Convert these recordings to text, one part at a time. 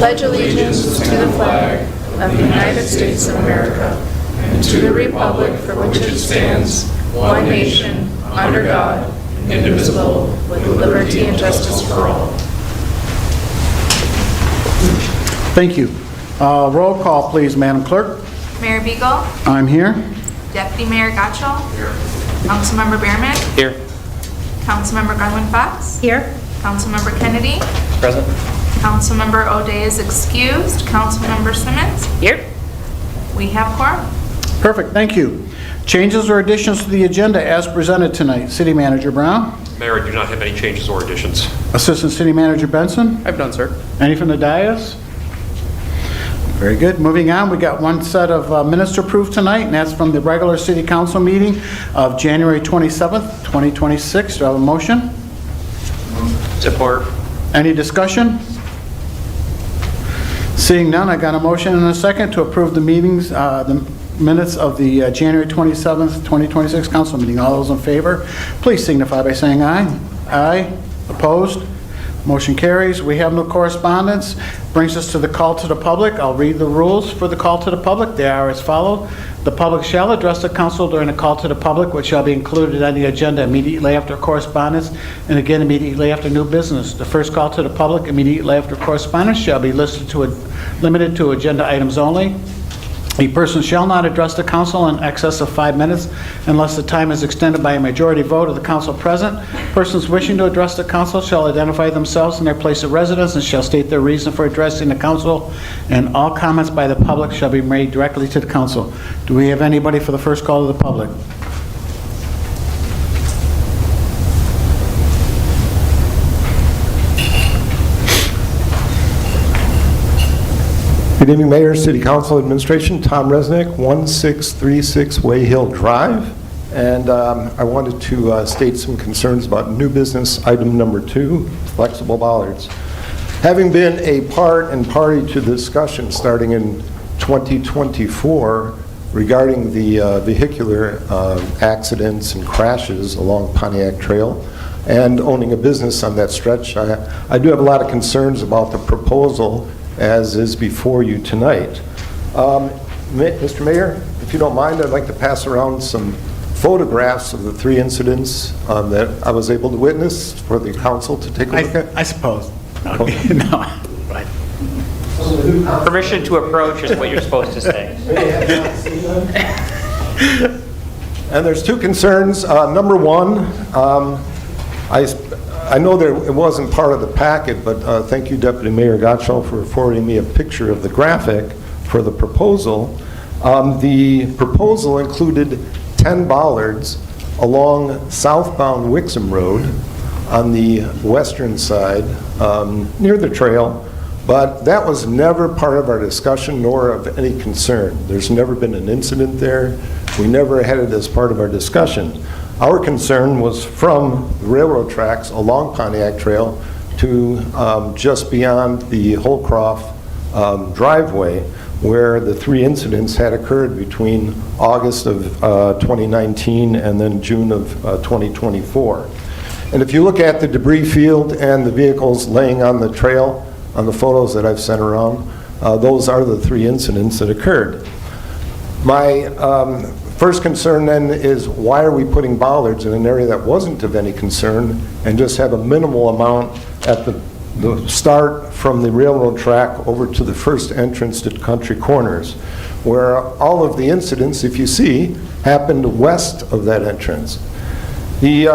pledge allegiance to the flag of the United States of America and to the republic for which it stands, one nation, under God, indivisible, with liberty and justice for all. Thank you. Roll call, please, Madam Clerk. Mayor Beagle, I'm here. Deputy Mayor Gottschall. Here. Councilmember Behrman. Here. Councilmember Garland Fox. Here. Councilmember Kennedy. Present. Councilmember O'Day is excused. Councilmember Simmons. Here. We have quorum. Perfect, thank you. Changes or additions to the agenda as presented tonight. City Manager Brown. Mayor, I do not have any changes or additions. Assistant City Manager Benson. I've done, sir. Any from the dais? Very good. Moving on, we got one set of minutes to approve tonight, and that's from the regular City Council meeting of January 27th, 2026. Do I have a motion? Support. Any discussion? Seeing none, I got a motion and a second to approve the minutes of the January 27th, 2026 council meeting. All those in favor, please signify by saying aye. Aye. Opposed? Motion carries. We have no correspondence. Brings us to the call to the public. I'll read the rules for the call to the public. They are as follows. The public shall address the council during the call to the public, which shall be included on the agenda immediately after correspondence and again immediately after new business. The first call to the public immediately after correspondence shall be limited to agenda items only. A person shall not address the council in excess of 5 minutes unless the time is extended by a majority vote of the council present. Persons wishing to address the council shall identify themselves and their place of residence and shall state their reason for addressing the council, and all comments by the public shall be made directly to the council. Do we have anybody for the first call to the public? Good evening, Mayor, City Council, Administration. Tom Resnick, 1636 Way Hill Drive. And I wanted to state some concerns about new business item number 2, flexible bollards. Having been a part and party to the discussion starting in 2024 regarding the vehicular accidents and crashes along Pontiac Trail, and owning a business on that stretch, I do have a lot of concerns about the proposal as is before you tonight. Mr. Mayor, if you don't mind, I'd like to pass around some photographs of the 3 incidents that I was able to witness for the council to take a look at. I suppose. Okay. No. Right. Permission to approach is what you're supposed to say. And there's 2 concerns. Number 1, I know it wasn't part of the packet, but thank you, Deputy Mayor Gottschall, for forwarding me a picture of the graphic for the proposal. The proposal included 10 bollards along southbound Wixom Road on the western side near the trail, but that was never part of our discussion nor of any concern. There's never been an incident there. We never had it as part of our discussion. Our concern was from railroad tracks along Pontiac Trail to just beyond the Holcroft driveway, where the 3 incidents had occurred between August of 2019 and then June of 2024. And if you look at the debris field and the vehicles laying on the trail, on the photos that I've sent around, those are the 3 incidents that occurred. My first concern then is, why are we putting bollards in an area that wasn't of any concern and just have a minimal amount at the start from the railroad track over to the first entrance to Country Corners, where all of the incidents, if you see, happened west of that entrance. The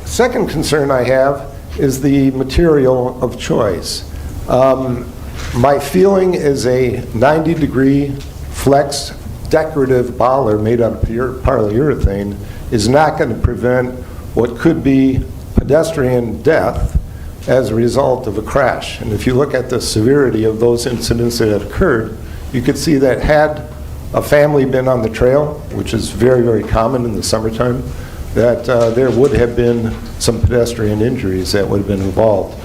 second concern I have is the material of choice. My feeling is a 90-degree flex decorative bollard made out of polyurethane is not going to prevent what could be pedestrian death as a result of a crash. And if you look at the severity of those incidents that had occurred, you could see that had a family been on the trail, which is very, very common in the summertime, that there would have been some pedestrian injuries that would have been involved.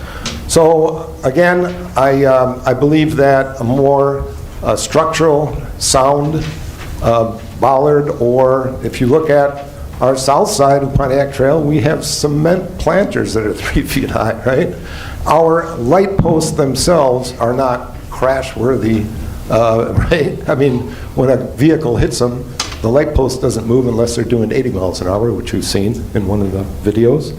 So again, I believe that a more structural, sound bollard, or if you look at our south side of Pontiac Trail, we have cement planters that are 3 feet high, right? Our light posts themselves are not crash-worthy, right? I mean, when a vehicle hits them, the light post doesn't move unless they're doing 80 miles an hour, which you've seen in one of the videos.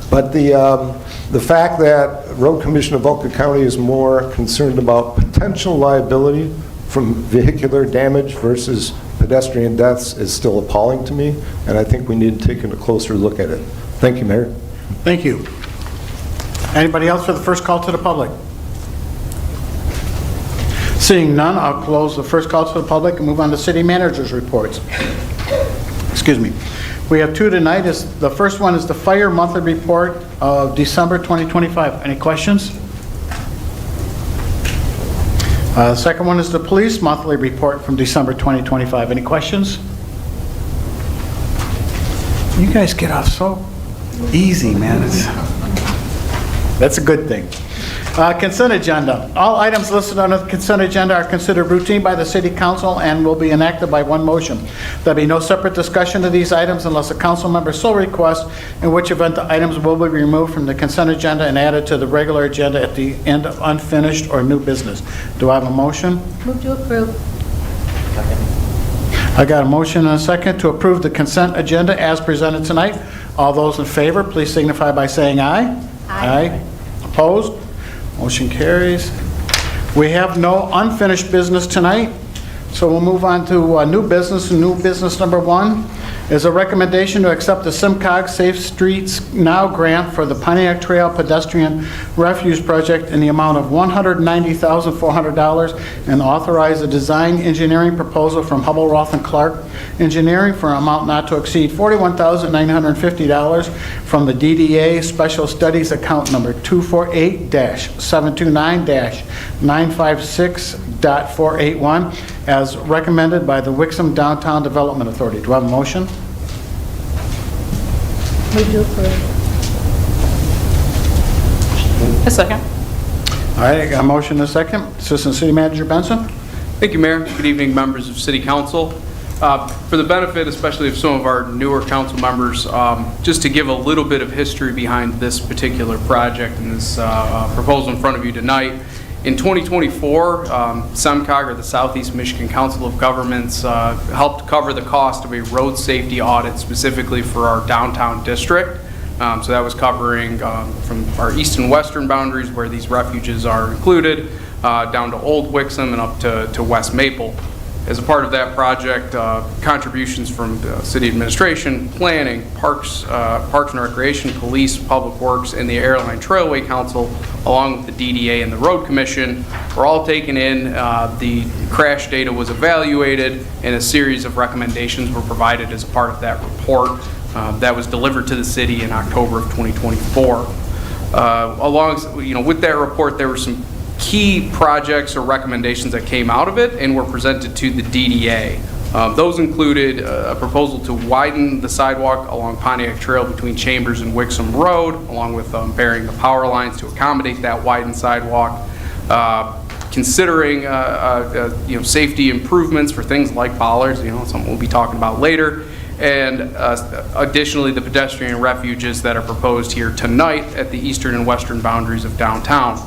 But the fact that Road Commission of Vulcan County is more concerned about potential liability from vehicular damage versus pedestrian deaths is still appalling to me, and I think we need to take a closer look at it. Thank you, Mayor. Thank you. Anybody else for the first call to the public? Seeing none, I'll close the first call to the public and move on to city managers' reports. Excuse me. We have two tonight. The first one is the fire monthly report of December 2025. Any questions? The second one is the police monthly report from December 2025. Any questions? You guys get off so easy, man. That's a good thing. Consent agenda. All items listed on the consent agenda are considered routine by the City Council and will be enacted by one motion. There'll be no separate discussion of these items unless a council member so requests, in which event the items will be removed from the consent agenda and added to the regular agenda at the end of unfinished or new business. Do I have a motion? Move to approve. I got a motion and a second to approve the consent agenda as presented tonight. All those in favor, please signify by saying aye. Aye. Opposed? Motion carries. We have no unfinished business tonight, so we'll move on to new business. New business number one is a recommendation to accept the SIMCOG Safe Streets Now grant for the Pontiac Trail Pedestrian Refuge Project in the amount of $190,400 and authorize a design engineering proposal from Hubble Roth and Clark Engineering for an amount not to exceed $41,950 from the DDA Special Studies account number 248-729-956.481 as recommended by the Wixom Downtown Development Authority. Do I have a motion? Move to approve. A second. All right, I got a motion and a second. Assistant City Manager Benson? Thank you, Mayor. Good evening, members of City Council. For the benefit, especially of some of our newer council members, just to give a little bit of history behind this particular project and this proposal in front of you tonight. In 2024, SEMCOG, or the Southeast Michigan Council of Governments, helped cover the cost of a road safety audit specifically for our downtown district. So that was covering from our east and western boundaries where these refuges are included, down to Old Wixom and up to West Maple. As a part of that project, contributions from city administration, planning, parks and recreation, police, public works, and the Airline Trailway Council, along with the DDA and the Road Commission, were all taken in. The crash data was evaluated, and a series of recommendations were provided as a part of that report that was delivered to the city in October of 2024. With that report, there were some key projects or recommendations that came out of it and were presented to the DDA. Those included a proposal to widen the sidewalk along Pontiac Trail between Chambers and Wixom Road, along with burying the power lines to accommodate that widened sidewalk. Considering safety improvements for things like bollards, something we'll be talking about later, and additionally the pedestrian refuges that are proposed here tonight at the eastern and western boundaries of downtown.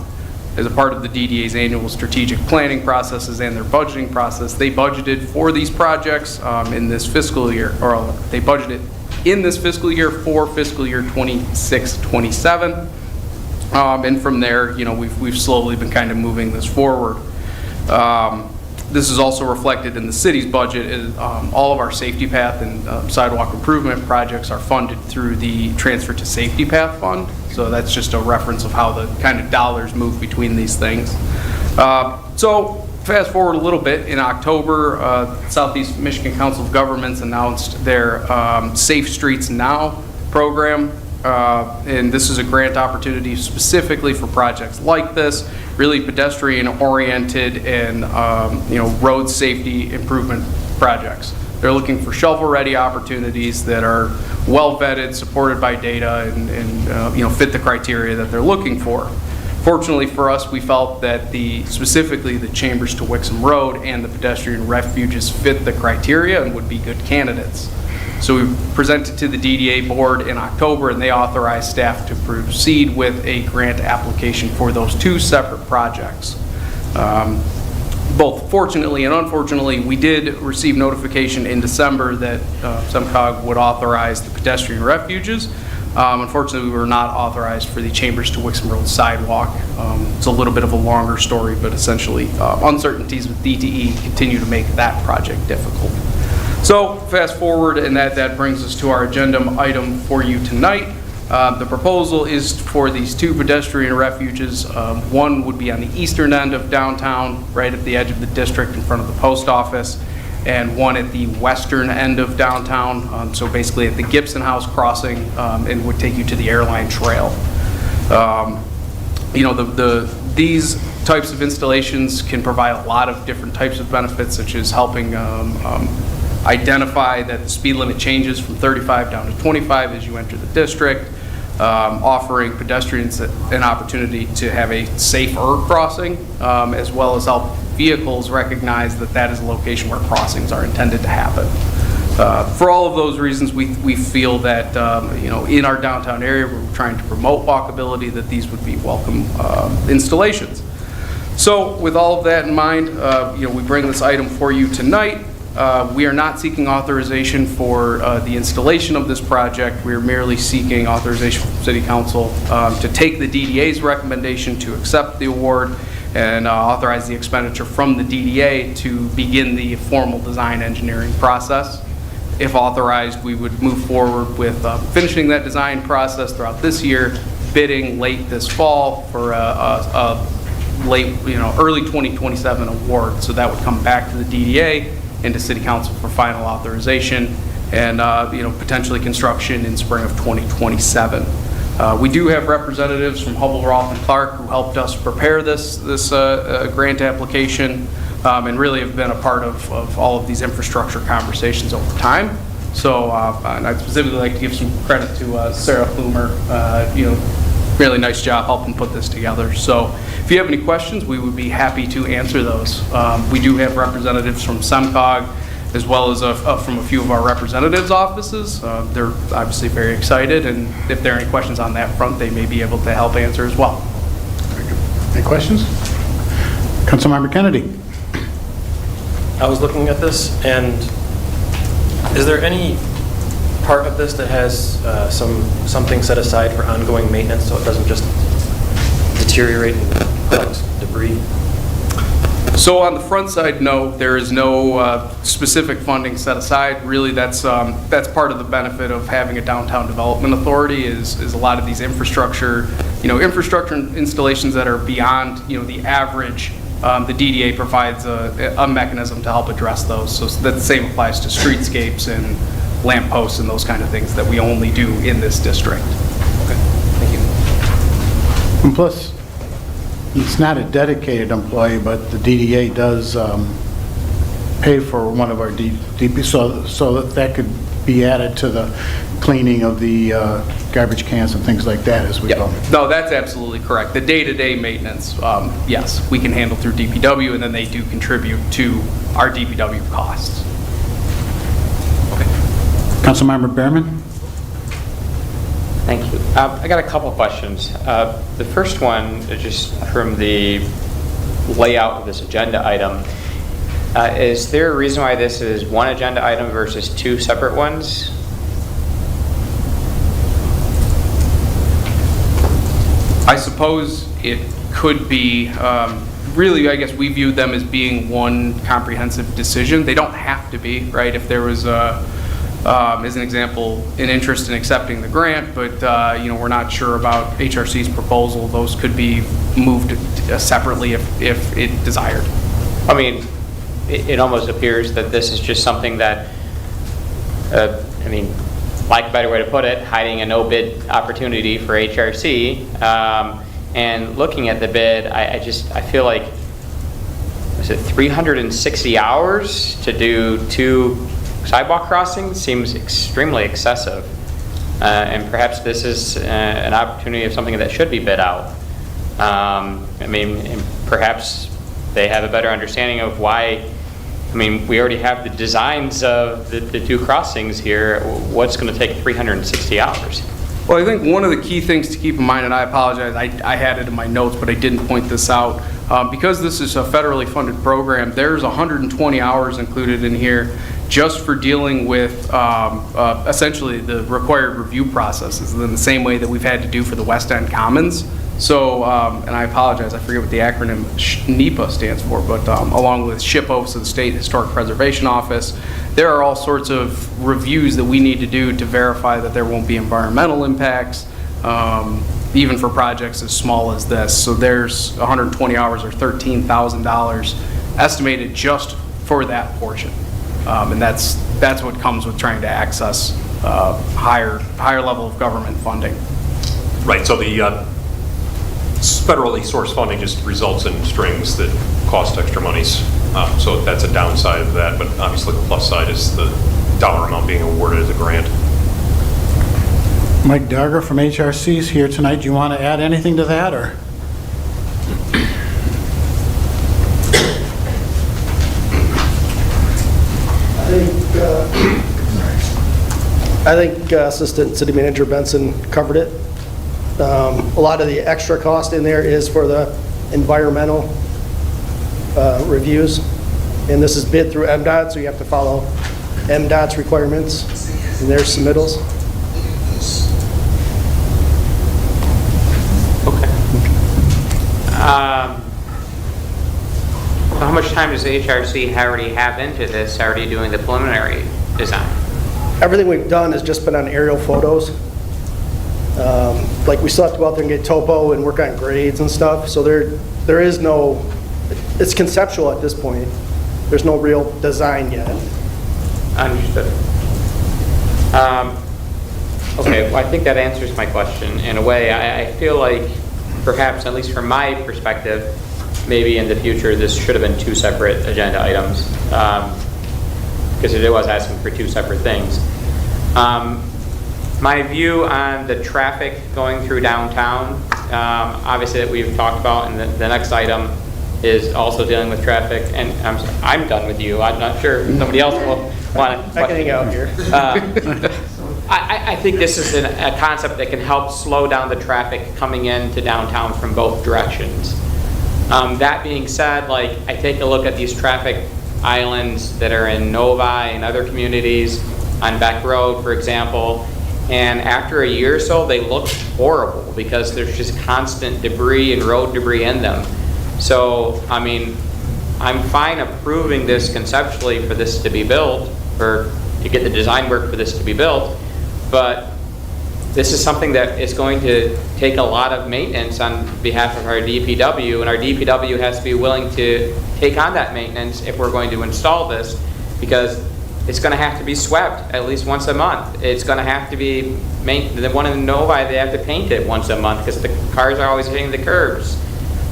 As a part of the DDA's annual strategic planning processes and their budgeting process, they budgeted for these projects in this fiscal year, or they budgeted in this fiscal year for fiscal year 26-27. And from there, we've slowly been kind of moving this forward. This is also reflected in the city's budget. All of our safety path and sidewalk improvement projects are funded through the Transfer to Safety Path Fund. So that's just a reference of how the kind of dollars move between these things. So fast forward a little bit, in October, Southeast Michigan Council of Governments announced their Safe Streets Now program. And this is a grant opportunity specifically for projects like this, really pedestrian-oriented and road safety improvement projects. They're looking for shovel-ready opportunities that are well-vetted, supported by data, and fit the criteria that they're looking for. Fortunately for us, we felt that specifically the Chambers to Wixom Road and the pedestrian refuges fit the criteria and would be good candidates. So we presented to the DDA board in October, and they authorized staff to proceed with a grant application for those two separate projects. Both fortunately and unfortunately, we did receive notification in December that SEMCOG would authorize the pedestrian refuges. Unfortunately, we were not authorized for the Chambers to Wixom Road sidewalk. It's a little bit of a longer story, but essentially uncertainties with DTE continue to make that project difficult. So fast forward, and that brings us to our agenda item for you tonight. The proposal is for these two pedestrian refuges. One would be on the eastern end of downtown, right at the edge of the district in front of the post office, and one at the western end of downtown, so basically at the Gibson House crossing, and would take you to the airline trail. These types of installations can provide a lot of different types of benefits, such as helping identify that the speed limit changes from 35 down to 25 as you enter the district, offering pedestrians an opportunity to have a safer crossing, as well as help vehicles recognize that that is a location where crossings are intended to happen. For all of those reasons, we feel that in our downtown area, we're trying to promote walkability, that these would be welcome installations. So with all of that in mind, we bring this item for you tonight. We are not seeking authorization for the installation of this project. We are merely seeking authorization from City Council to take the DDA's recommendation to accept the award and authorize the expenditure from the DDA to begin the formal design engineering process. If authorized, we would move forward with finishing that design process throughout this year, bidding late this fall for a late, early 2027 award. So that would come back to the DDA and to City Council for final authorization, and potentially construction in spring of 2027. We do have representatives from Hubbell, Roth, and Clark who helped us prepare this grant application, and really have been a part of all of these infrastructure conversations over time. So, and I'd specifically like to give some credit to Sarah Plumer. Really nice job helping put this together. So if you have any questions, we would be happy to answer those. We do have representatives from SEMCOG, as well as from a few of our representatives' offices. They're obviously very excited, and if there are any questions on that front, they may be able to help answer as well. Any questions? Councilmember Kennedy. I was looking at this, and is there any part of this that has something set aside for ongoing maintenance so it doesn't just deteriorate and cause debris? So on the front side, no, there is no specific funding set aside. Really, that's part of the benefit of having a downtown development authority is a lot of these infrastructure installations that are beyond the average. The DDA provides a mechanism to help address those. So that the same applies to streetscapes and lampposts and those kind of things that we only do in this district. Okay, thank you. And plus, it's not a dedicated employee, but the DDA does pay for one of our DP, so that could be added to the cleaning of the garbage cans and things like that as we go. No, that's absolutely correct. The day-to-day maintenance, yes, we can handle through DPW, and then they do contribute to our DPW costs. Councilmember Behrman? Thank you. I got a couple of questions. The first one is just from the layout of this agenda item. Is there a reason why this is one agenda item versus two separate ones? I suppose it could be, really, I guess we view them as being one comprehensive decision. They don't have to be, right? If there was as an example, an interest in accepting the grant, but we're not sure about HRC's proposal. Those could be moved separately if it desired. I mean, it almost appears that this is just something that, like a better way to put it, hiding a no bid opportunity for HRC. And looking at the bid, I feel like, is it 360 hours to do 2 sidewalk crossings? Seems extremely excessive. And perhaps this is an opportunity of something that should be bid out. And perhaps they have a better understanding of why. We already have the designs of the 2 crossings here. What's going to take 360 hours? Well, I think one of the key things to keep in mind, and I apologize, I had it in my notes, but I didn't point this out. Because this is a federally funded program, there's 120 hours included in here just for dealing with essentially the required review processes in the same way that we've had to do for the West End Commons. So, and I apologize, I forget what the acronym NEPA stands for, but along with SHPO, so the State Historic Preservation Office, there are all sorts of reviews that we need to do to verify that there won't be environmental impacts, even for projects as small as this. So there's 120 hours or $13,000 estimated just for that portion. And that's what comes with trying to access higher level of government funding. Right, so the federally sourced funding just results in strings that cost extra monies. So that's a downside of that, but obviously the plus side is the dollar amount being awarded as a grant. Mike Darger from HRC is here tonight. Do you want to add anything to that, or? I think Assistant City Manager Benson covered it. A lot of the extra cost in there is for the environmental reviews, and this is bid through MDOT, so you have to follow MDOT's requirements in their submittals. Okay. So how much time does the HRC already have into this, already doing the preliminary design? Everything we've done has just been on aerial photos. Like we still have to go out there and get topo and work on grades and stuff, so there is no, it's conceptual at this point. There's no real design yet. Understood. Okay, well, I think that answers my question. In a way, I feel like perhaps, at least from my perspective, maybe in the future this should have been two separate agenda items, because it was asking for two separate things. My view on the traffic going through downtown, obviously that we've talked about, and the next item is also dealing with traffic, and I'm done with you. I'm not sure if somebody else will want to. I can hang out here. I think this is a concept that can help slow down the traffic coming into downtown from both directions. That being said, like, I take a look at these traffic islands that are in Novi and other communities on Beck Road, for example, and after a year or so, they look horrible because there's just constant debris and road debris in them. So, I mean, I'm fine approving this conceptually for this to be built, or to get the design work for this to be built, but this is something that is going to take a lot of maintenance on behalf of our DPW, and our DPW has to be willing to take on that maintenance if we're going to install this, because it's going to have to be swept at least once a month. It's going to have to be, the one in Novi, they have to paint it once a month because the cars are always hitting the curbs.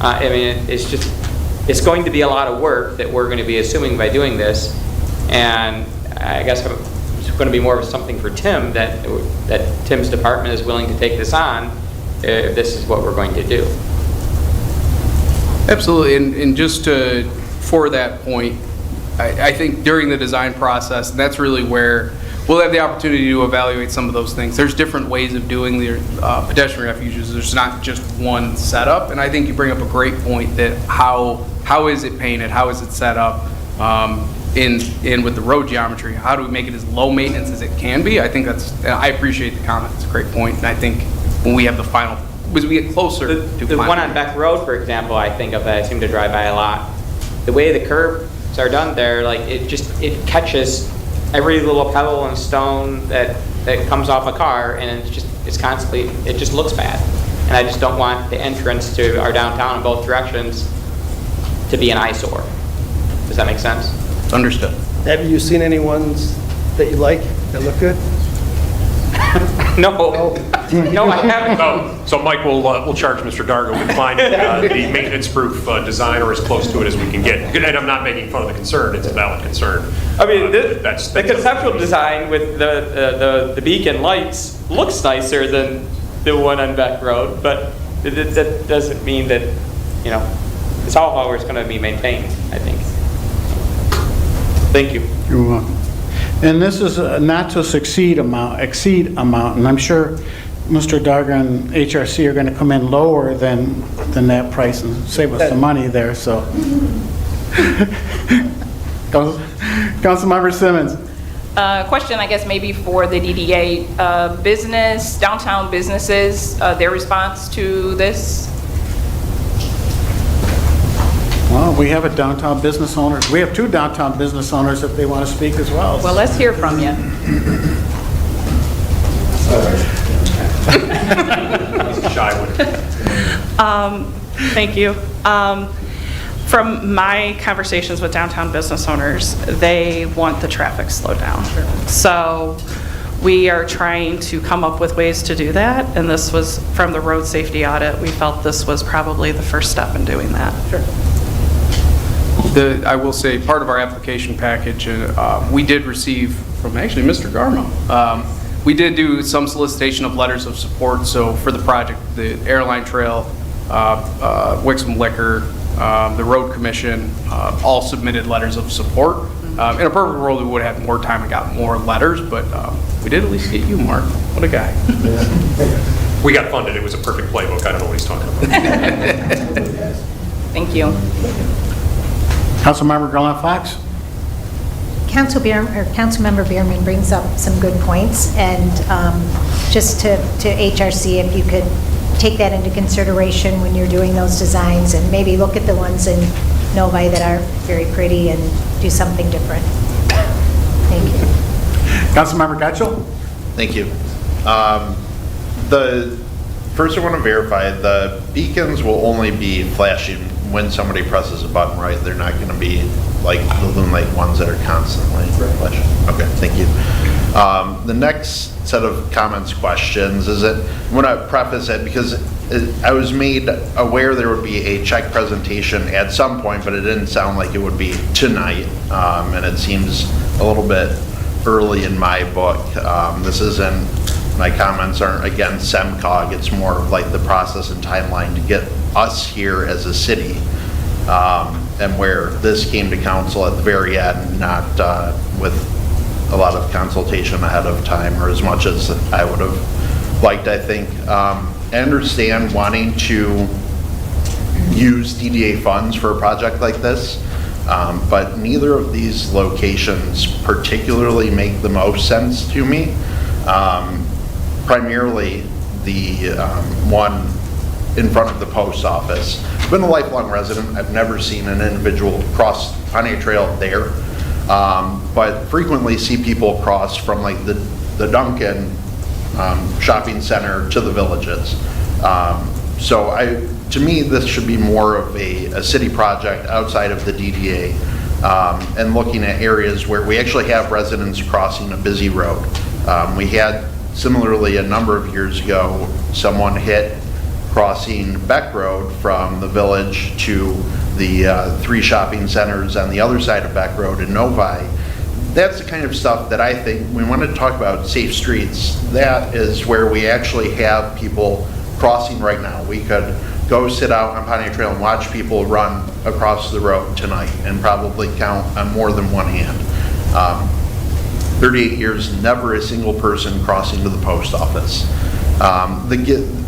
I mean, it's going to be a lot of work that we're going to be assuming by doing this, and I guess it's going to be more of something for Tim, that Tim's department is willing to take this on if this is what we're going to do. Absolutely, and just for that point, I think during the design process, that's really where we'll have the opportunity to evaluate some of those things. There's different ways of doing the pedestrian refuges. There's not just one setup, and I think you bring up a great point that how is it painted, how is it set up, in with the road geometry, how do we make it as low maintenance as it can be? I think I appreciate the comment. It's a great point, and I think when we have the final, as we get closer to the one on Beck Road, for example, I think of that. I seem to drive by a lot. The way the curbs are done there, like it catches every little pebble and stone that comes off a car, and it's constantly, it just looks bad. And I just don't want the entrance to our downtown in both directions to be an eyesore. Does that make sense? Understood. Have you seen any ones that you like that look good? No, I haven't. So Mike will charge Mr. Dargo with finding the maintenance-proof design, or as close to it as we can get. And I'm not making fun of the concern; it's a valid concern. I mean, that's the conceptual design with the beacon lights looks nicer than the one on Beck Road, but that doesn't mean that, you know, it's all how it's going to be maintained, I think. Thank you. You're welcome. And this is not to exceed amount, and I'm sure Mr. Darger and HRC are going to come in lower than that price and save us some money there, so. Councilmember Simmons. Question, I guess, maybe for the DDA. Downtown businesses, their response to this? Well, we have a downtown business owner. We have two downtown business owners if they want to speak as well. Well, let's hear from you. Shy one. Thank you. From my conversations with downtown business owners, they want the traffic slowed down. So we are trying to come up with ways to do that, and this was from the road safety audit. We felt this was probably the first step in doing that. Sure. I will say, part of our application package, we did receive from actually Mr. Garmo. We did do some solicitation of letters of support. So for the project, the Airline Trail, Wixom Liquor, the Road Commission, all submitted letters of support. In a perfect world, we would have had more time and got more letters, but we did at least get you, Mark. What a guy. We got funded. It was a perfect playbook. I don't know what he's talking about. Thank you. Councilmember Garland Fox. Councilmember Bierman brings up some good points, and just to HRC, if you could take that into consideration when you're doing those designs, and maybe look at the ones in Novi that are very pretty and do something different. Thank you. Councilmember Gatchel. Thank you. First, I want to verify the beacons will only be flashing when somebody presses a button, right? They're not going to be like the Loon Lake ones that are constantly flashing. Okay, thank you. The next set of comments, questions, is that I want to preface it because I was made aware there would be a check presentation at some point, but it didn't sound like it would be tonight, and it seems a little bit early in my book. My comments aren't against SEMCOG, it's more of like the process and timeline to get us here as a city, and where this came to council at the very end, not with a lot of consultation ahead of time, or as much as I would have liked, I think. I understand wanting to use DDA funds for a project like this, but neither of these locations particularly make the most sense to me. Primarily the one in front of the post office. I've been a lifelong resident. I've never seen an individual cross Pontiac Trail there, but frequently see people cross from like the Duncan shopping center to the Villages. So to me, this should be more of a city project outside of the DDA, and looking at areas where we actually have residents crossing a busy road. We had similarly a number of years ago, someone hit crossing Beck Road from the Village to the 3 shopping centers on the other side of Beck Road in Novi. That's the kind of stuff that I think, when we want to talk about safe streets, that is where we actually have people crossing right now. We could go sit out on Pontiac Trail and watch people run across the road tonight and probably count on more than one hand. 38 years, never a single person crossing to the post office.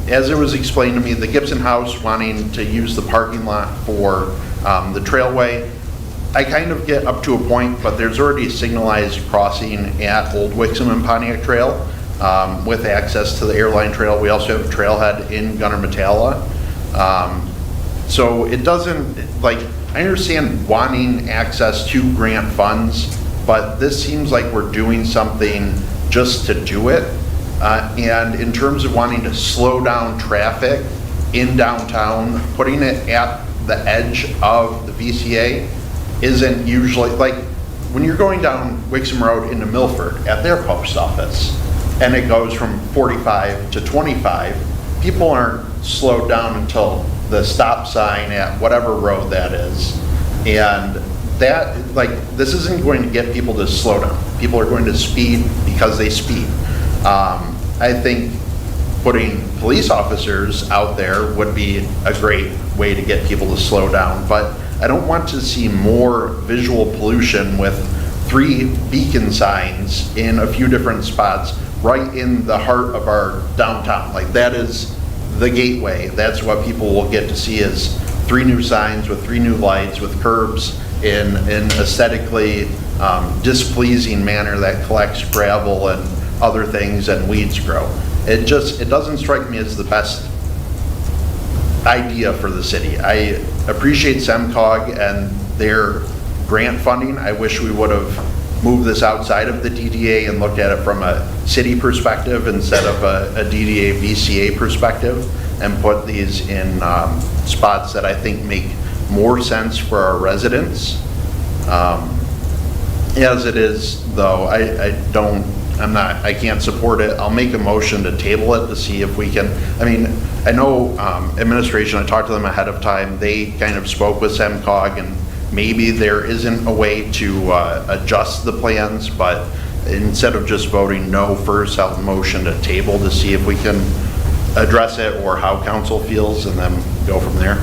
As it was explained to me, the Gibson House wanting to use the parking lot for the trailway, I kind of get up to a point, but there's already a signalized crossing at Old Wixom and Pontiac Trail with access to the Airline Trail. We also have a trailhead in Gunner Metallo. So it doesn't, I understand wanting access to grant funds, but this seems like we're doing something just to do it. And in terms of wanting to slow down traffic in downtown, putting it at the edge of the VCA isn't usually, when you're going down Wixom Road into Milford at their post office, and it goes from 45 to 25, people aren't slowed down until the stop sign at whatever road that is. And that, this isn't going to get people to slow down. People are going to speed because they speed. I think putting police officers out there would be a great way to get people to slow down, but I don't want to see more visual pollution with 3 beacon signs in a few different spots right in the heart of our downtown. Like, that is the gateway. That's what people will get to see, is 3 new signs with 3 new lights with curbs in an aesthetically displeasing manner that collects gravel and other things and weeds grow. It doesn't strike me as the best idea for the city. I appreciate SEMCOG and their grant funding. I wish we would have moved this outside of the DDA and looked at it from a city perspective instead of a DDA VCA perspective, and put these in spots that I think make more sense for our residents. As it is, though, I can't support it. I'll make a motion to table it to see if we can, I know administration, I talked to them ahead of time, they kind of spoke with SEMCOG, and maybe there isn't a way to adjust the plans, but instead of just voting no first, I'll motion to table to see if we can address it or how council feels, and then go from there.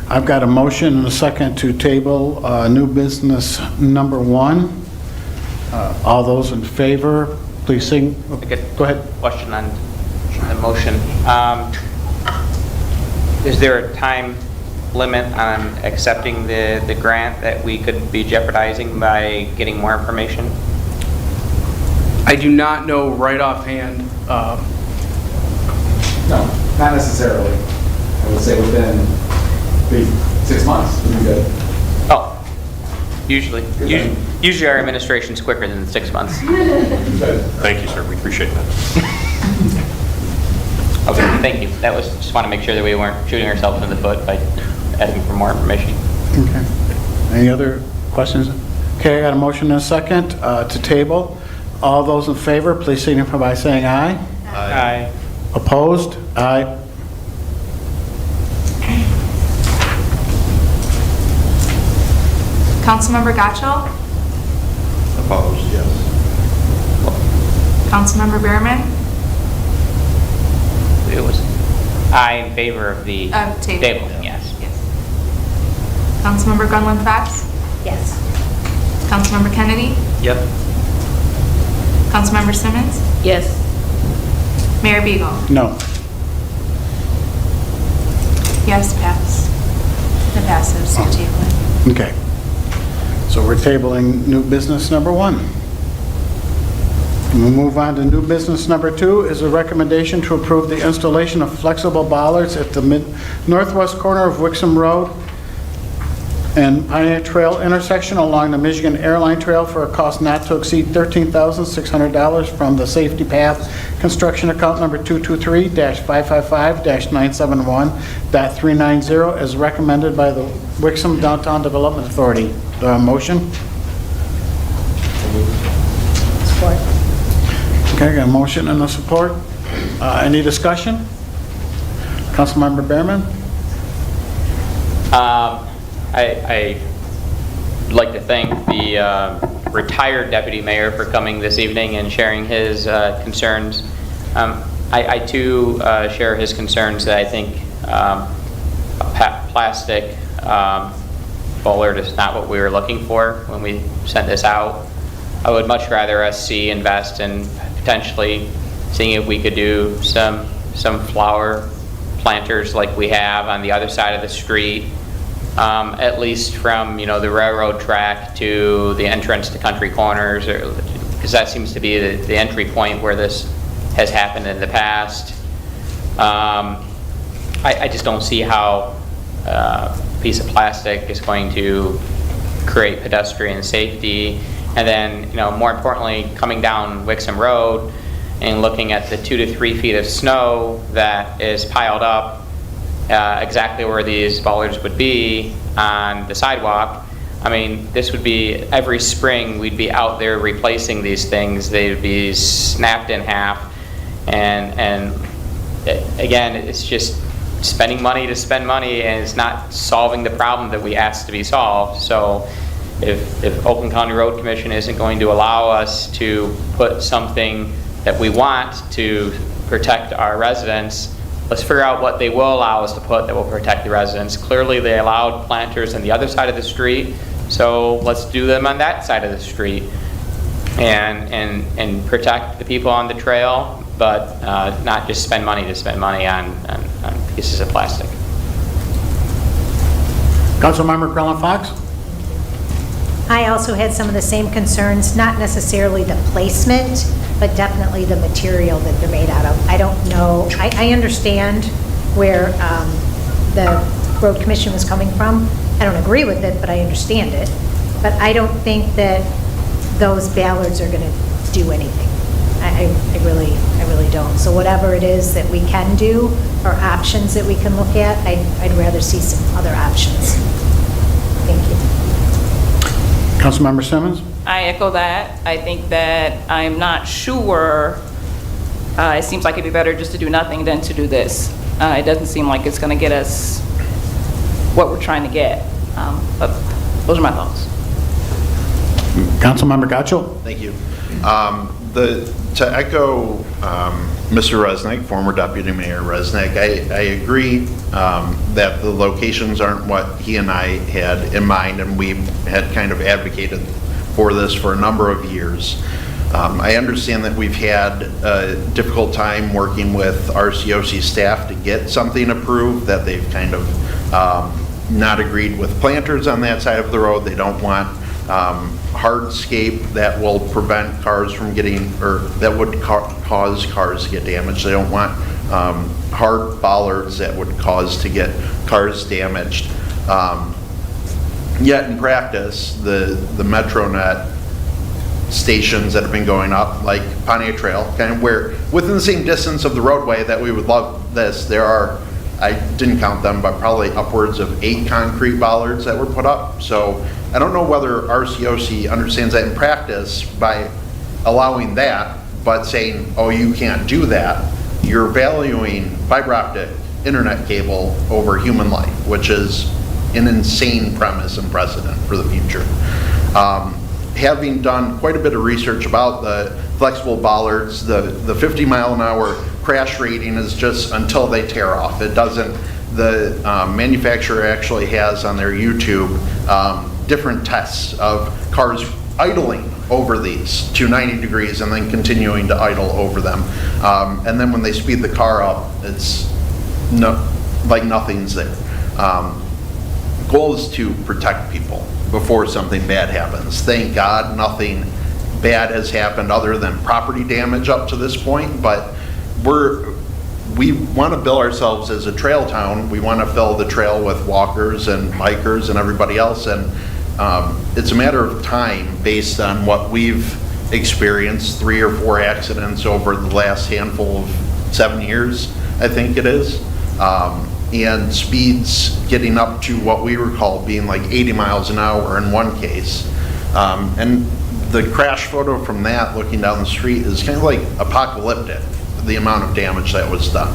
I've got a motion and a second to table new business number 1. All those in favor, please sing. Go ahead. Question on the motion. Is there a time limit on accepting the grant that we could be jeopardizing by getting more information? I do not know right offhand. No, not necessarily. I would say within maybe 6 months would be good. Oh, usually our administration's quicker than 6 months. Thank you, sir. We appreciate that. Okay, thank you. That was, just want to make sure that we weren't shooting ourselves in the foot by asking for more information. Okay. Any other questions? Okay, I got a motion and a second to table. All those in favor, please signify by saying aye. Aye. Opposed? Aye. Councilmember Gatchell? Opposed, yes. Councilmember Behrman? It was aye in favor of the Table. yes. Councilmember Gunlund Fox? Yes. Councilmember Kennedy? Yep. Councilmember Simmons? Yes. Mayor Beagle? No. Yes, pass. It passes to table. Okay. So we're tabling new business number 1. We'll move on to new business number 2 is a recommendation to approve the installation of flexible bollards at the northwest corner of Wixom Road and Pioneer Trail intersection along the Michigan Airline Trail for a cost not to exceed $13,600 from the Safety Path construction account number 223-555-971.390 as recommended by the Wixom Downtown Development Authority. Do I have a motion? Support. Okay, got a motion and a support. Any discussion? Councilmember Behrman? I'd like to thank the retired deputy mayor for coming this evening and sharing his concerns. I too share his concerns that I think a plastic bollard is not what we were looking for when we sent this out. I would much rather us invest in potentially seeing if we could do some flower planters like we have on the other side of the street, at least from the railroad track to the entrance to Country Corners, because that seems to be the entry point where this has happened in the past. I just don't see how a piece of plastic is going to create pedestrian safety. And then, more importantly, coming down Wixom Road and looking at the 2 to 3 feet of snow that is piled up exactly where these bollards would be on the sidewalk. I mean, this would be every spring we'd be out there replacing these things. They'd be snapped in half, and again, it's just spending money to spend money, and it's not solving the problem that we asked to be solved. So if Oakland County Road Commission isn't going to allow us to put something that we want to protect our residents let's figure out what they will allow us to put that will protect the residents. Clearly, they allowed planters on the other side of the street, so let's do them on that side of the street and protect the people on the trail, but not just spend money to spend money on pieces of plastic. Councilmember Quillen-Fox? I also had some of the same concerns, not necessarily the placement, but definitely the material that they're made out of. I don't know, I understand where the road commission was coming from. I don't agree with it, but I understand it. But I don't think that those ballards are going to do anything. I really don't. So whatever it is that we can do, or options that we can look at, I'd rather see some other options. Thank you. Councilmember Simmons? I echo that. I think that I'm not sure, it seems like it'd be better just to do nothing than to do this. It doesn't seem like it's going to get us what we're trying to get. But those are my thoughts. Councilmember Gatchel? Thank you. To echo Mr. Resnick, former Deputy Mayor Resnick, I agree that the locations aren't what he and I had in mind, and we had kind of advocated for this for a number of years. I understand that we've had a difficult time working with RCOC staff to get something approved, that they've kind of not agreed with planters on that side of the road. They don't want hardscape that will prevent cars from getting, or that would cause cars to get damaged. They don't want hard bollards that would cause to get cars damaged. Yet in practice, the MetroNet stations that have been going up, like Pontiac Trail, kind of where within the same distance of the roadway that we would love this, there are, I didn't count them, but probably upwards of 8 concrete bollards that were put up. So I don't know whether RCOC understands that in practice by allowing that, but saying, oh, you can't do that. You're valuing fiber optic internet cable over human life, which is an insane premise and precedent for the future. Having done quite a bit of research about the flexible bollards, the 50 mile an hour crash rating is just until they tear off. It doesn't, the manufacturer actually has on their YouTube different tests of cars idling over these to 90 degrees and then continuing to idle over them. And then when they speed the car up, it's like nothing's there. Goal is to protect people before something bad happens. Thank God nothing bad has happened other than property damage up to this point, but we want to bill ourselves as a trail town. We want to fill the trail with walkers and bikers and everybody else, and it's a matter of time based on what we've experienced, 3 or 4 accidents over the last handful of 7 years, I think it is. And speeds getting up to what we recall being like 80 miles an hour in one case. And the crash photo from that looking down the street is kind of like apocalyptic, the amount of damage that was done.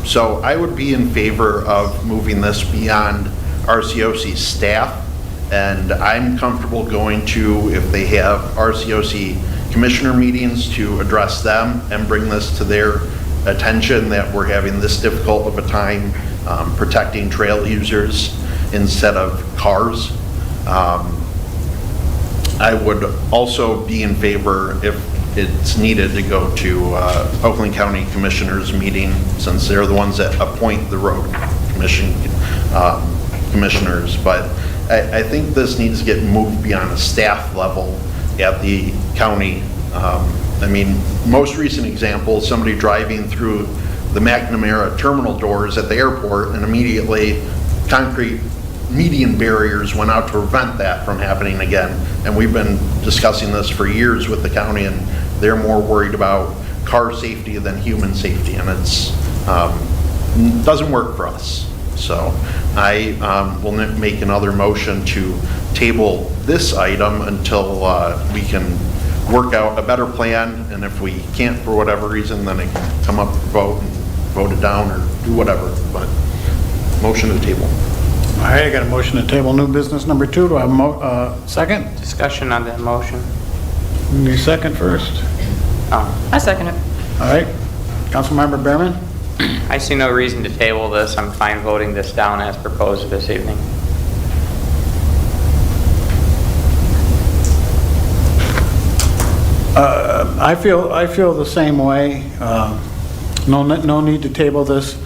So I would be in favor of moving this beyond RCOC staff, and I'm comfortable going to, if they have RCOC commissioner meetings, to address them and bring this to their attention that we're having this difficult of a time protecting trail users instead of cars. I would also be in favor, if it's needed, to go to Oakland County Commissioners meeting, since they're the ones that appoint the road commissioners. But I think this needs to get moved beyond a staff level at the county. I mean, most recent example, somebody driving through the McNamara terminal doors at the airport, and immediately concrete median barriers went out to prevent that from happening again. And we've been discussing this for years with the county, and they're more worried about car safety than human safety, and it's doesn't work for us. So I will make another motion to table this item until we can work out a better plan, and if we can't for whatever reason, then it can come up for vote and vote it down or do whatever. But motion to table. All right, I got a motion to table new business number 2. Do I have a second? Discussion on that motion. Need a second first. I second it. All right. Councilmember Behrman? I see no reason to table this. I'm fine voting this down as proposed this evening. I feel the same way. No need to table this.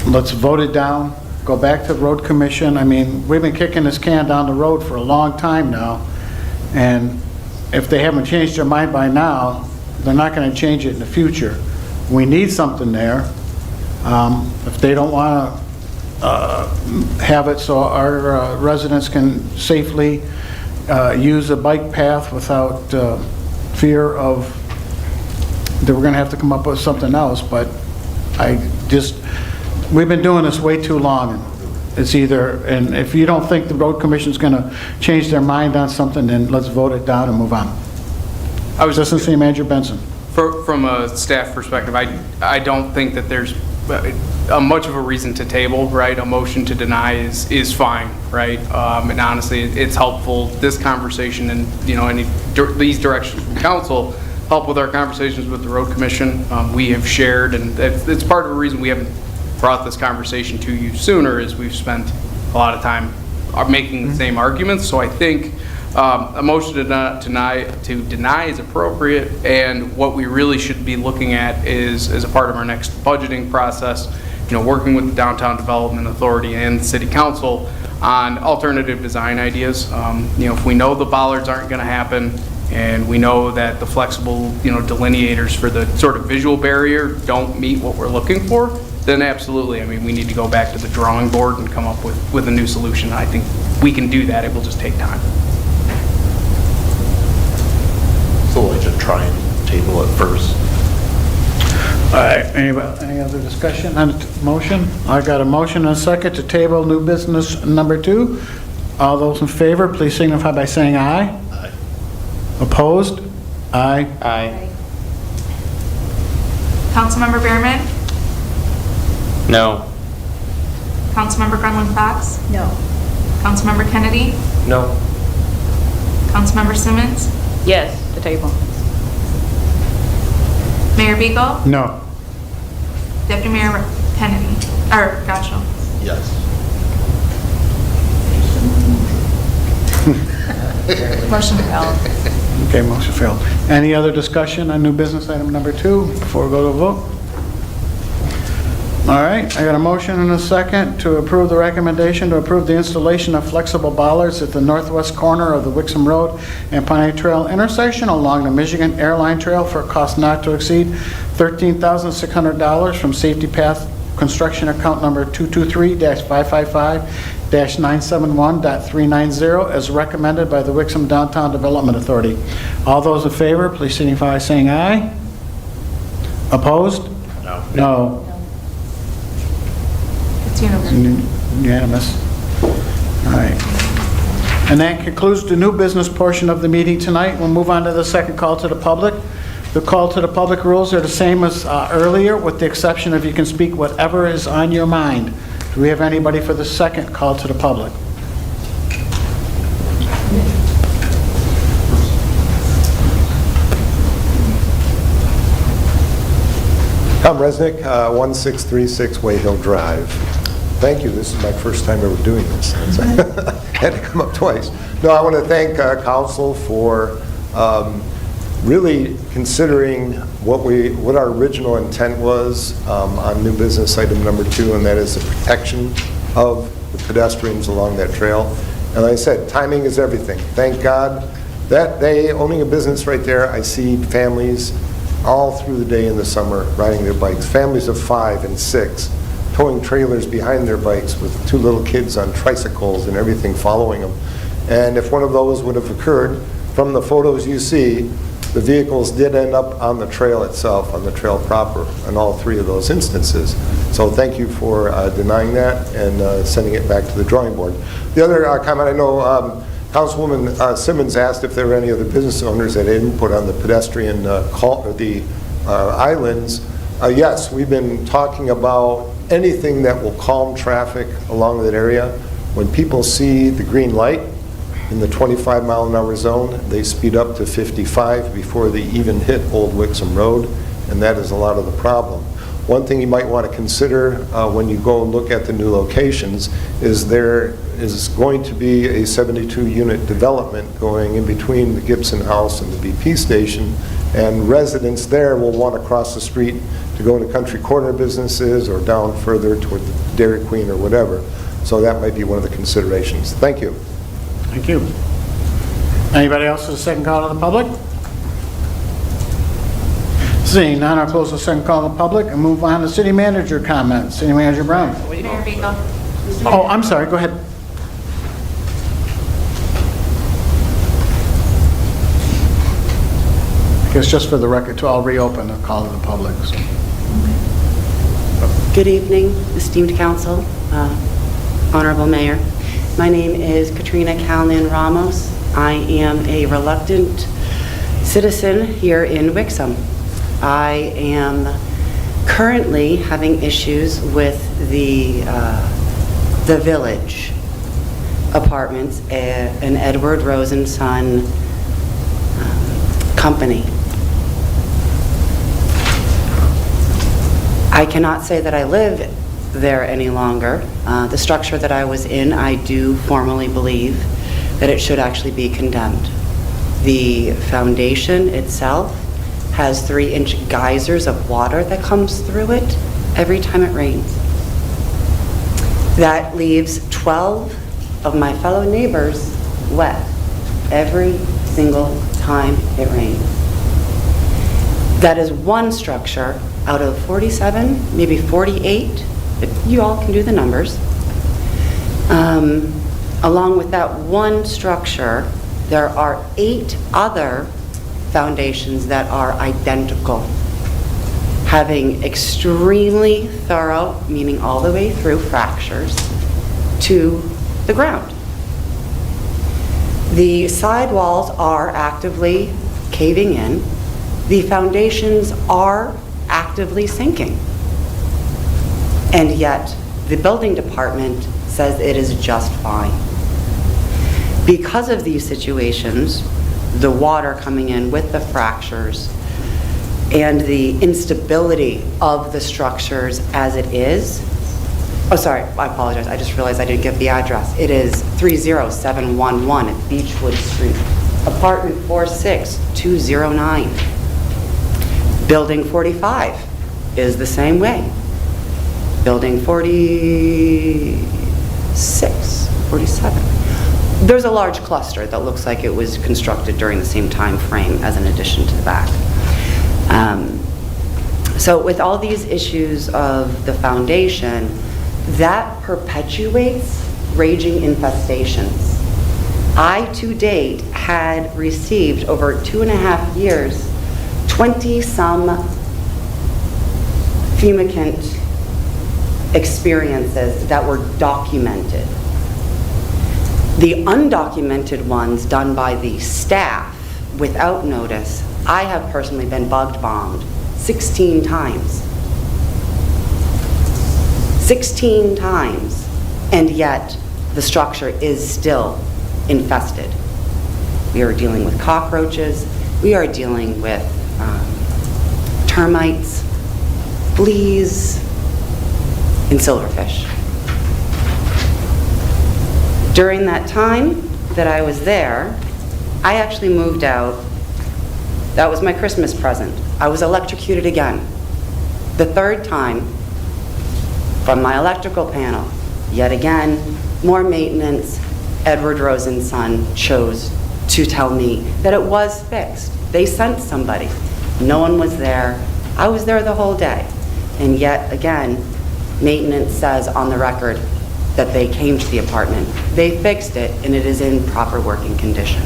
Let's vote it down, go back to the road commission. I mean, we've been kicking this can down the road for a long time now, and if they haven't changed their mind by now, they're not going to change it in the future. We need something there. If they don't want to have it so our residents can safely use a bike path without fear of that we're going to have to come up with something else, but we've been doing this way too long. It's either, and if you don't think the road commission's going to change their mind on something, then let's vote it down and move on. I was Assistant City Manager Benson. From a staff perspective, I don't think that there's much of a reason to table, right? A motion to deny is fine, right? And honestly, it's helpful. This conversation and, these directions from council help with our conversations with the road commission. We have shared, and it's part of the reason we haven't brought this conversation to you sooner is we've spent a lot of time making the same arguments. So I think a motion to deny is appropriate, and what we really should be looking at is, as a part of our next budgeting process, working with the Downtown Development Authority and the City Council on alternative design ideas. If we know the bollards aren't going to happen, and we know that the flexible, delineators for the sort of visual barrier don't meet what we're looking for, then absolutely, we need to go back to the drawing board and come up with a new solution. I think we can do that. It will just take time. So I should try and table it first. All right, any other discussion on the motion? I got a motion and a second to table new business number 2. All those in favor, please signify by saying aye. Aye. Opposed? Aye. Aye. Councilmember Behrman? No. Councilmember Grunland Fox? No. Councilmember Kennedy? No. Councilmember Simmons? Yes, to table. Mayor Beagle? No. Deputy Mayor Kennedy? Or Gottschall? Yes. Motion failed. Okay, motion failed. Any other discussion on new business item number 2 before we go to a vote? All right, I got a motion and a second to approve the recommendation to approve the installation of flexible bollards at the northwest corner of the Wixom Road and Piney Trail intersection along the Michigan Airline Trail for a cost not to exceed $13,600 from Safety Path Construction account number 223-555-971.390 as recommended by the Wixom Downtown Development Authority. All those in favor, please signify by saying aye. Opposed? No. No. It's Unanimous. All right. And that concludes the new business portion of the meeting tonight. We'll move on to the second call to the public. The call to the public rules are the same as earlier, with the exception of you can speak whatever is on your mind. Do we have anybody for the second call to the public? Tom Resnick, 1636 Way Hill Drive. Thank you. This is my first time ever doing this. I had to come up twice. No, I want to thank council for really considering what our original intent was on new business item number 2, and that is the protection of the pedestrians along that trail. And like I said, timing is everything. Thank God that day, owning a business right there, I see families all through the day in the summer riding their bikes, families of 5 and 6, towing trailers behind their bikes with 2 little kids on tricycles and everything following them. And if one of those would have occurred, from the photos you see, the vehicles did end up on the trail itself, on the trail proper, in all 3 of those instances. So thank you for denying that and sending it back to the drawing board. The other comment, I know Councilwoman Simmons asked if there were any other business owners that had input on the pedestrian islands. Yes, we've been talking about anything that will calm traffic along that area. When people see the green light in the 25-mile-an-hour zone, they speed up to 55 before they even hit Old Wixom Road, and that is a lot of the problem. One thing you might want to consider when you go and look at the new locations is there is going to be a 72-unit development going in between the Gibson House and the BP station, and residents there will want to cross the street to go to country corner businesses or down further toward the Dairy Queen or whatever. So that might be one of the considerations. Thank you. Thank you. Anybody else for the second call to the public? Seeing none, I'll close the second call to the public and move on to city manager comments. City Manager Brown. Mayor Beagle. Oh, I'm sorry, go ahead. I guess just for the record, I'll reopen the call to the public. So. Good evening, esteemed council, honorable mayor. My name is Katrina Calnan Ramos. I am a reluctant citizen here in Wixom. I am currently having issues with the Village Apartments, an Edward Rosen Son company. I cannot say that I live there any longer. The structure that I was in, I do formally believe that it should actually be condemned. The foundation itself has 3-inch geysers of water that comes through it every time it rains. That leaves 12 of my fellow neighbors wet every single time it rains. That is one structure out of 47, maybe 48, but you all can do the numbers. Along with that one structure, there are 8 other foundations that are identical, having extremely thorough, meaning all the way through, fractures to the ground. The sidewalls are actively caving in. The foundations are actively sinking. And yet, the building department says it is just fine. Because of these situations, the water coming in with the fractures and the instability of the structures as it is. Oh, sorry, I apologize. I just realized I didn't give the address. It is 30711 at Beechwood Street, apartment 46209. Building 45 is the same way. Building 46, 47. There's a large cluster that looks like it was constructed during the same time frame as an addition to the back. So with all these issues of the foundation, that perpetuates raging infestations. I, to date, had received over 2.5 years, 20-some fumigant experiences that were documented. The undocumented ones done by the staff without notice, I have personally been bugged bombed 16 times. 16 times, and yet the structure is still infested. We are dealing with cockroaches, we are dealing with termites, fleas, and silverfish. During that time that I was there, I actually moved out. That was my Christmas present. I was electrocuted again. The 3rd time from my electrical panel. Yet again, more maintenance. Edward Rosen's son chose to tell me that it was fixed. They sent somebody. No one was there. I was there the whole day. And yet again, maintenance says on the record that they came to the apartment. They fixed it, and it is in proper working condition.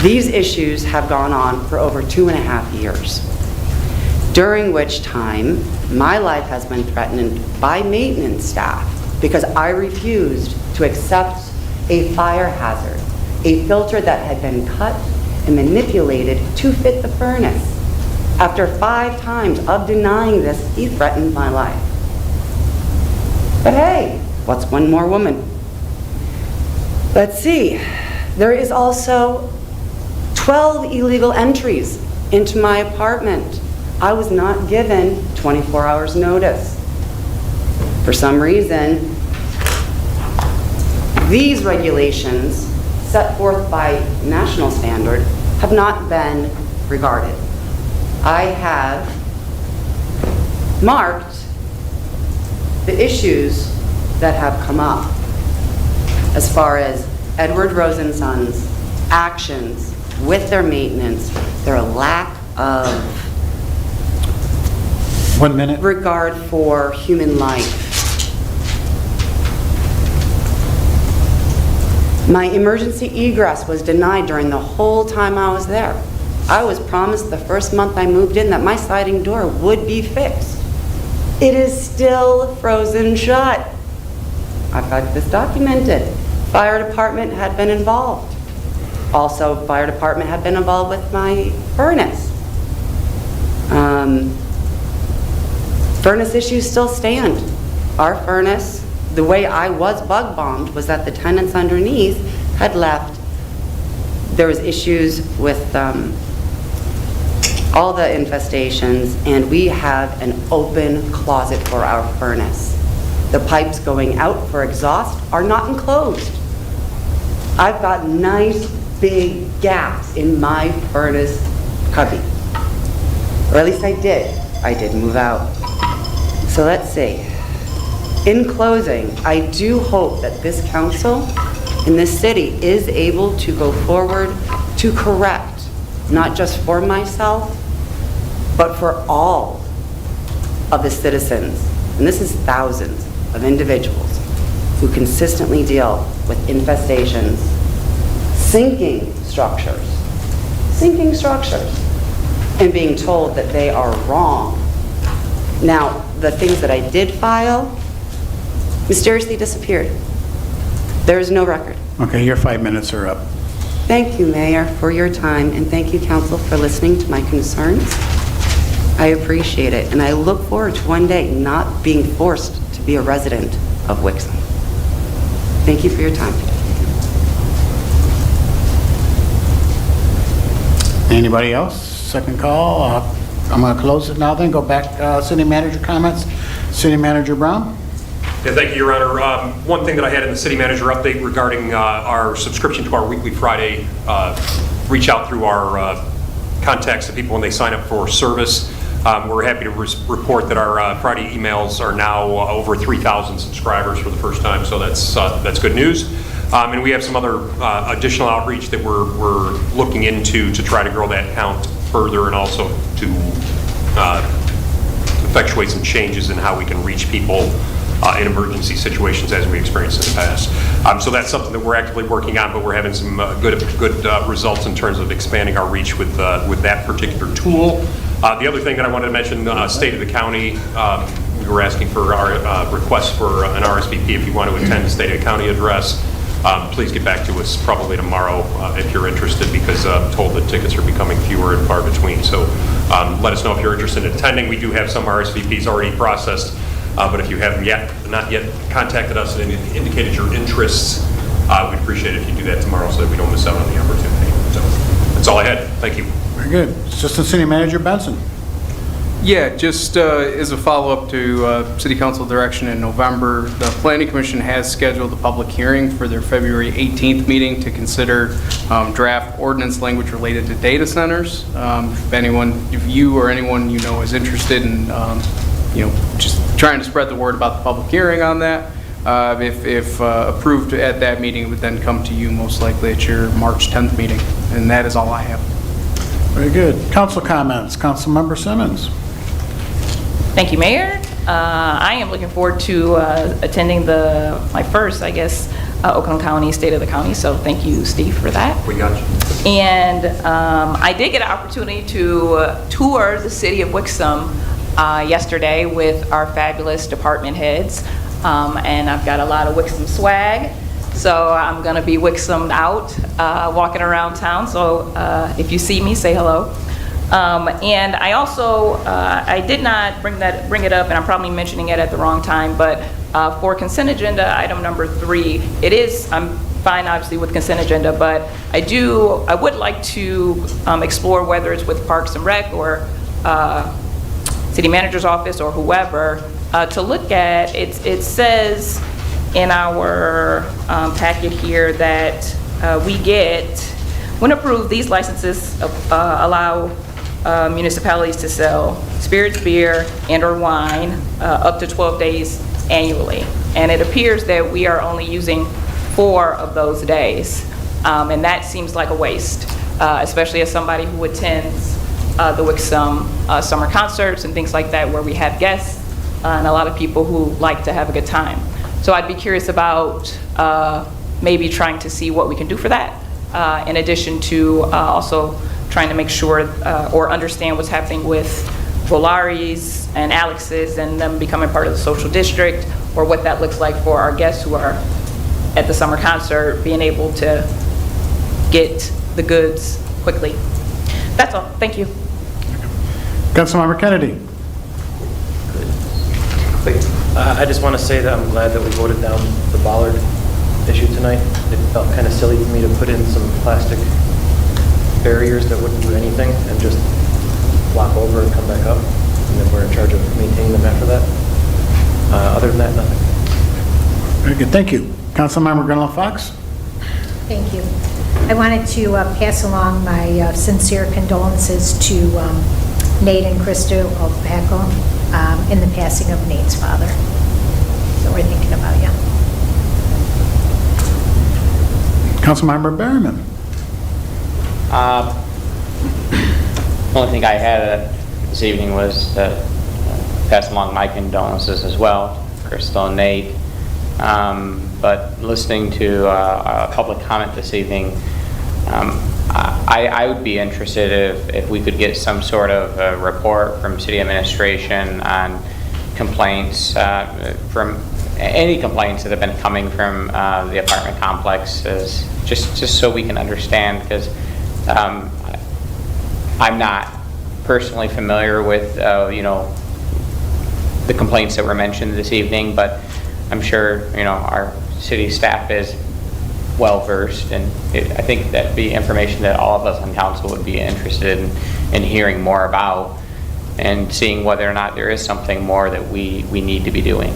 These issues have gone on for over 2.5 years, during which time my life has been threatened by maintenance staff because I refused to accept a fire hazard, a filter that had been cut and manipulated to fit the furnace. After 5 times of denying this, he threatened my life. But hey, what's one more woman? Let's see. There is also 12 illegal entries into my apartment I was not given 24 hours notice. For some reason, these regulations set forth by national standard have not been regarded. I have marked the issues that have come up as far as Edward Rosenson's actions with their maintenance, their lack of 1 minute. regard for human life. My emergency egress was denied during the whole time I was there. I was promised the first month I moved in that my sliding door would be fixed. It is still frozen shut. I've got this documented. Fire department had been involved. Also, fire department had been involved with my furnace. Furnace issues still stand. Our furnace, the way I was bug bombed was that the tenants underneath had left. There was issues with all the infestations, and we have an open closet for our furnace. The pipes going out for exhaust are not enclosed. I've got nice big gaps in my furnace cubby. Or at least I did. I did move out. So let's see. In closing, I do hope that this council in this city is able to go forward to correct, not just for myself, but for all of the citizens. And this is thousands of individuals who consistently deal with infestations, sinking structures, and being told that they are wrong. Now, the things that I did file mysteriously disappeared. There is no record. Okay, your 5 minutes are up. Thank you, Mayor, for your time, and thank you, Council, for listening to my concerns. I appreciate it, and I look forward to one day not being forced to be a resident of Wixom. Thank you for your time today. Anybody else? Second call. I'm going to close it now then. Go back, City Manager comments. City Manager Brown? Yeah, thank you, Your Honor. One thing that I had in the city manager update regarding our subscription to our weekly Friday reach out through our contacts to people when they sign up for service. We're happy to report that our Friday emails are now over 3,000 subscribers for the first time, so that's good news. And we have some other additional outreach that we're looking into to try to grow that count further, and also to effectuate some changes in how we can reach people in emergency situations as we experienced in the past. So that's something that we're actively working on, but we're having some good results in terms of expanding our reach with that particular tool. The other thing that I wanted to mention, State of the County, we were asking for our request for an RSVP if you want to attend the State of the County address. Please get back to us probably tomorrow if you're interested, because I'm told that tickets are becoming fewer and far between. So let us know if you're interested in attending. We do have some RSVPs already processed, but if you haven't not yet contacted us and indicated your interests, we'd appreciate it if you do that tomorrow so that we don't miss out on the opportunity. So that's all I had. Thank you. Very good. Assistant City Manager Benson. Yeah, just as a follow-up to City Council direction in November, the Planning Commission has scheduled a public hearing for their February 18th meeting to consider draft ordinance language related to data centers. If you or anyone you know is interested in, just trying to spread the word about the public hearing on that, if approved at that meeting, it would then come to you most likely at your March 10th meeting. And that is all I have. Very good. Council comments. Councilmember Simmons. Thank you, Mayor. I am looking forward to attending my first, Oakland County State of the County, so thank you, Steve, for that. We got you. And I did get an opportunity to tour the city of Wixom yesterday with our fabulous department heads, and I've got a lot of Wixom swag, so I'm going to be Wixomed out, walking around town, so if you see me, say hello. And I also, I did not bring it up, and I'm probably mentioning it at the wrong time, but for consent agenda item number 3, I'm fine obviously with consent agenda, but I would like to explore whether it's with Parks and Rec or city manager's office or whoever to look at. It says in our packet here that we get, when approved, these licenses allow municipalities to sell spirits, beer, and/or wine up to 12 days annually. And it appears that we are only using 4 of those days. And that seems like a waste, especially as somebody who attends the Wixom summer concerts and things like that, where we have guests and a lot of people who like to have a good time. So I'd be curious about maybe trying to see what we can do for that, in addition to also trying to make sure or understand what's happening with Volari's and Alex's and them becoming part of the social district, or what that looks like for our guests who are at the summer concert, being able to get the goods quickly. That's all. Thank you. Councilmember Kennedy. I just want to say that I'm glad that we voted down the bollard issue tonight. It felt kind of silly for me to put in some plastic barriers that wouldn't do anything and just flop over and come back up, and then we're in charge of maintaining them after that. Other than that, nothing. Very good, thank you. Councilmember Gunnar Fox? Thank you. I wanted to pass along my sincere condolences to Nate and Krista Opaco in the passing of Nate's father. So we're thinking about you. Councilmember Berryman? The only thing I had this evening was to pass along my condolences as well, Crystal and Nate. But listening to a public comment this evening, I would be interested if we could get some sort of a report from city administration on complaints, from any complaints that have been coming from the apartment complexes, just so we can understand, because I'm not personally familiar with the complaints that were mentioned this evening, but I'm sure our city staff is well versed, and I think that'd be information that all of us on council would be interested in hearing more about, and seeing whether or not there is something more that we need to be doing.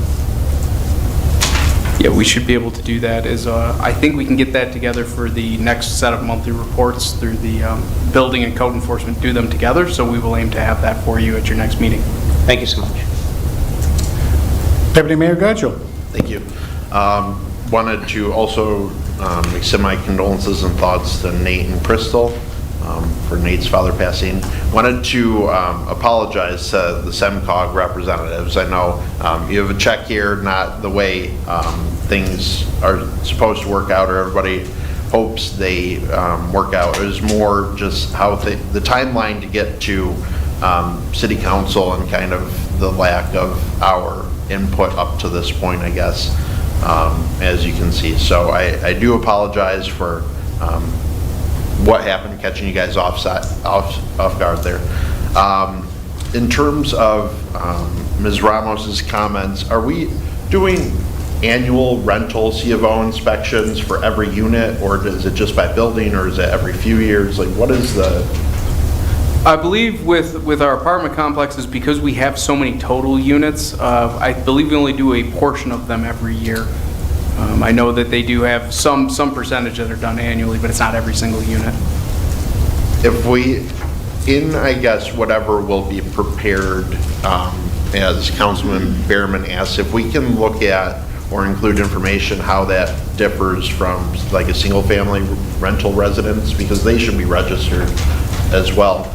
Yeah, we should be able to do that. I think we can get that together for the next set of monthly reports through the building and code enforcement, do them together, so we will aim to have that for you at your next meeting. Thank you so much. Deputy Mayor Gudgel? Thank you. Wanted to also extend my condolences and thoughts to Nate and Crystal for Nate's father passing. Wanted to apologize to the SEMCOG representatives. I know you have a check here, not the way things are supposed to work out, or everybody hopes they work out. It was more just how the timeline to get to city council and kind of the lack of our input up to this point, I guess, as you can see. So I do apologize for what happened, catching you guys off guard there. In terms of Ms. Ramos's comments, are we doing annual rental C of O inspections for every unit, or is it just by building, or is it every few years? Like, what is the... I believe with our apartment complexes, because we have so many total units, I believe we only do a portion of them every year. I know that they do have some percentage that are done annually, but it's not every single unit. If we, I guess, whatever will be prepared, as Councilman Behrman asked, if we can look at or include information how that differs from like a single family rental residence, because they should be registered as well.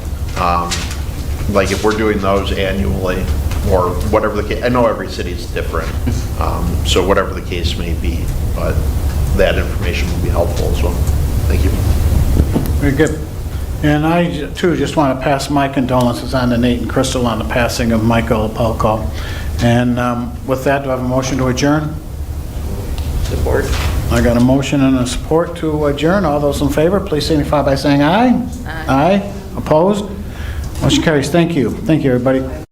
Like if we're doing those annually, or whatever the case, I know every city is different, so whatever the case may be, but that information will be helpful as well. Thank you. Very good. And I, too, just want to pass my condolences on to Nate and Crystal on the passing of Michael Opelka. And with that, do I have a motion to adjourn? Support. I got a motion and a support to adjourn. All those in favor, please signify by saying aye. Aye. Opposed? Motion carries. Thank you. Thank you, everybody.